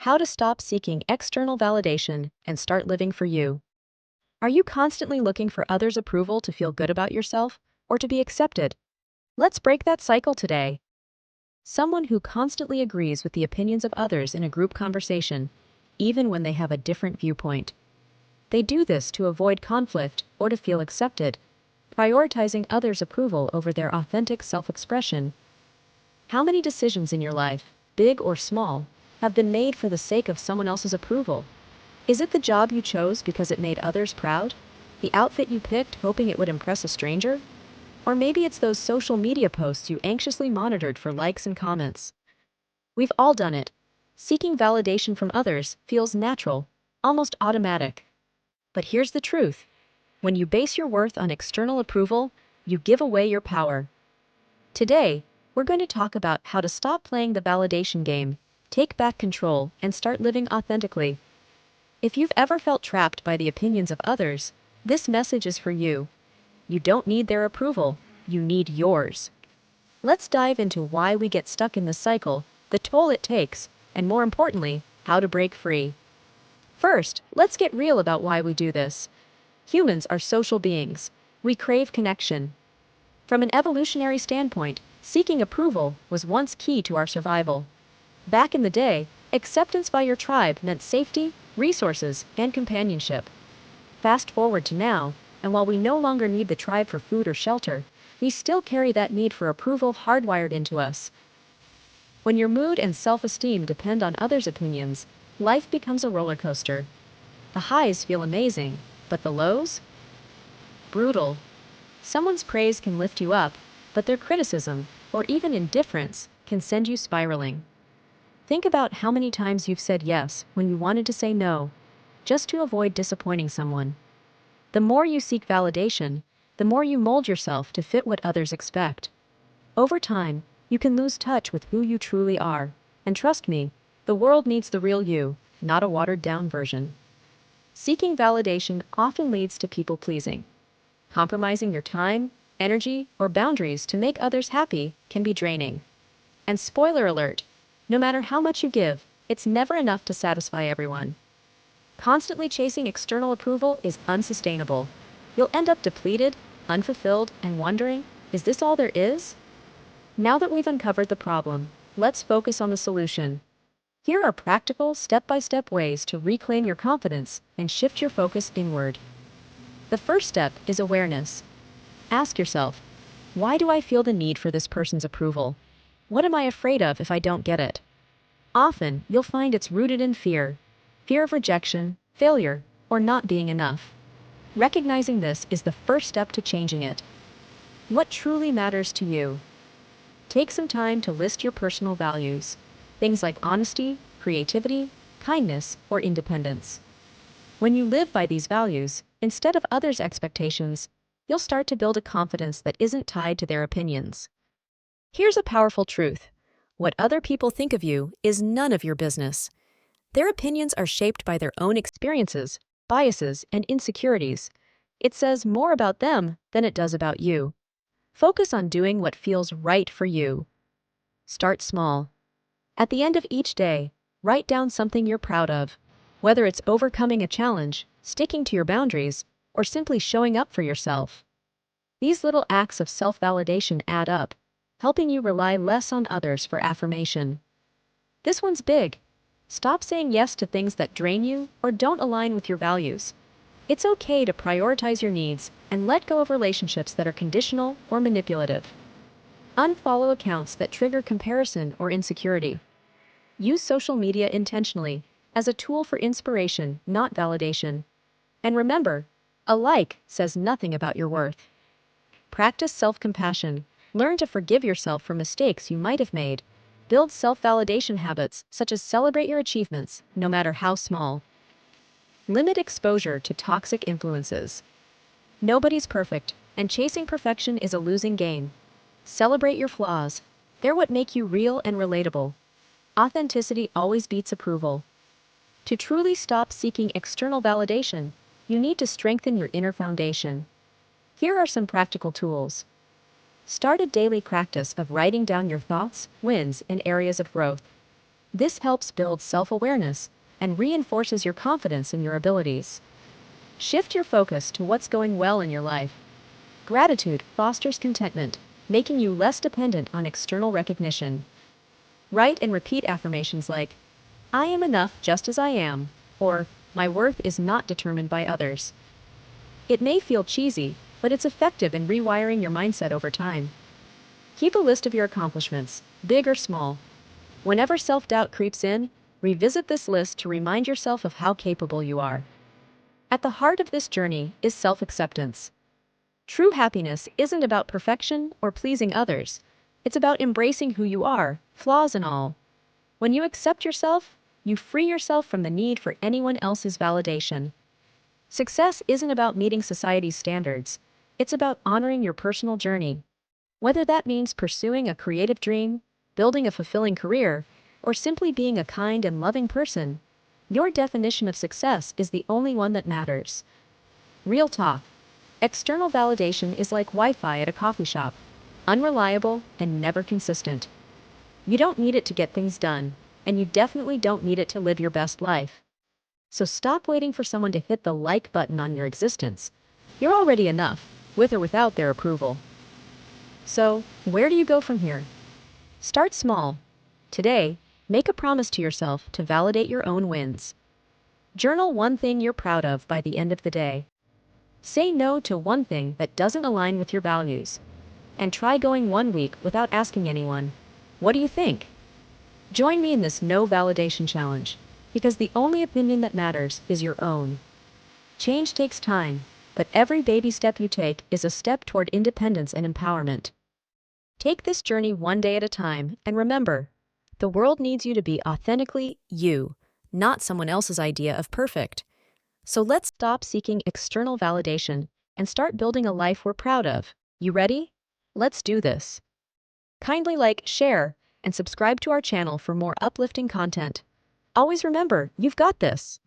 How to stop seeking external validation and start living for you. Are you constantly looking for others' approval to feel good about yourself or to be accepted? Let's break that cycle today. Someone who constantly agrees with the opinions of others in a group conversation, even when they have a different viewpoint. They do this to avoid conflict or to feel accepted, prioritizing others' approval over their authentic self-expression. How many decisions in your life, big or small, have been made for the sake of someone else's approval? Is it the job you chose because it made others proud? The outfit you picked hoping it would impress a stranger? Or maybe it's those social media posts you anxiously monitored for likes and comments. We've all done it. Seeking validation from others feels natural, almost automatic. But here's the truth. When you base your worth on external approval, you give away your power. Today, we're going to talk about how to stop playing the validation game, take back control, and start living authentically. If you've ever felt trapped by the opinions of others, this message is for you. You don't need their approval, you need yours. Let's dive into why we get stuck in this cycle, the toll it takes, and more importantly, how to break free. First, let's get real about why we do this. Humans are social beings. We crave connection. From an evolutionary standpoint, seeking approval was once key to our survival. Back in the day, acceptance by your tribe meant safety, resources, and companionship. Fast forward to now, and while we no longer need the tribe for food or shelter, we still carry that need for approval hardwired into us. When your mood and self-esteem depend on others' opinions, life becomes a roller coaster. The highs feel amazing, but the lows? Brutal. Someone's praise can lift you up, but their criticism, or even indifference, can send you spiraling. Think about how many times you've said yes when you wanted to say no, just to avoid disappointing someone. The more you seek validation, the more you mold yourself to fit what others expect. Over time, you can lose touch with who you truly are. And trust me, the world needs the real you, not a watered-down version. Seeking validation often leads to people-pleasing. Compromising your time, energy, or boundaries to make others happy can be draining. And spoiler alert, no matter how much you give, it's never enough to satisfy everyone. Constantly chasing external approval is unsustainable. You'll end up depleted, unfulfilled, and wondering, is this all there is? Now that we've uncovered the problem, let's focus on the solution. Here are practical, step-by-step ways to reclaim your confidence and shift your focus inward. The first step is awareness. Ask yourself, why do I feel the need for this person's approval? What am I afraid of if I don't get it? Often, you'll find it's rooted in fear. Fear of rejection, failure, or not being enough. Recognizing this is the first step to changing it. What truly matters to you? Take some time to list your personal values. Things like honesty, creativity, kindness, or independence. When you live by these values, instead of others' expectations, you'll start to build a confidence that isn't tied to their opinions. Here's a powerful truth. What other people think of you is none of your business. Their opinions are shaped by their own experiences, biases, and insecurities. It says more about them than it does about you. Focus on doing what feels right for you. Start small. At the end of each day, write down something you're proud of. Whether it's overcoming a challenge, sticking to your boundaries, or simply showing up for yourself. These little acts of self-validation add up, helping you rely less on others for affirmation. This one's big. Stop saying yes to things that drain you or don't align with your values. It's okay to prioritize your needs and let go of relationships that are conditional or manipulative. Unfollow accounts that trigger comparison or insecurity. Use social media intentionally, as a tool for inspiration, not validation. And remember, a like says nothing about your worth. Practice self-compassion. Learn to forgive yourself for mistakes you might have made. Build self-validation habits, such as celebrate your achievements, no matter how small. Limit exposure to toxic influences. Nobody's perfect, and chasing perfection is a losing game. Celebrate your flaws. They're what make you real and relatable. Authenticity always beats approval. To truly stop seeking external validation, you need to strengthen your inner foundation. Here are some practical tools. Start a daily practice of writing down your thoughts, wins, and areas of growth. This helps build self-awareness and reinforces your confidence in your abilities. Shift your focus to what's going well in your life. Gratitude fosters contentment, making you less dependent on external recognition. Write and repeat affirmations like, I am enough just as I am, or my worth is not determined by others. It may feel cheesy, but it's effective in rewiring your mindset over time. Keep a list of your accomplishments, big or small. Whenever self-doubt creeps in, revisit this list to remind yourself of how capable you are. At the heart of this journey is self-acceptance. True happiness isn't about perfection or pleasing others. It's about embracing who you are, flaws and all. When you accept yourself, you free yourself from the need for anyone else's validation. Success isn't about meeting society's standards. It's about honoring your personal journey. Whether that means pursuing a creative dream, building a fulfilling career, or simply being a kind and loving person, your definition of success is the only one that matters. Real talk. External validation is like Wi-Fi at a coffee shop, unreliable and never consistent. You don't need it to get things done, and you definitely don't need it to live your best life. So stop waiting for someone to hit the like button on your existence. You're already enough, with or without their approval. So, where do you go from here? Start small. Today, make a promise to yourself to validate your own wins. Journal one thing you're proud of by the end of the day. Say no to one thing that doesn't align with your values. And try going 1 week without asking anyone, what do you think? Join me in this no validation challenge, because the only opinion that matters is your own. Change takes time, but every baby step you take is a step toward independence and empowerment. Take this journey one day at a time, and remember, the world needs you to be authentically you, not someone else's idea of perfect. So let's stop seeking external validation and start building a life we're proud of. You ready? Let's do this. Kindly like, share, and subscribe to our channel for more uplifting content. Always remember, you've got this.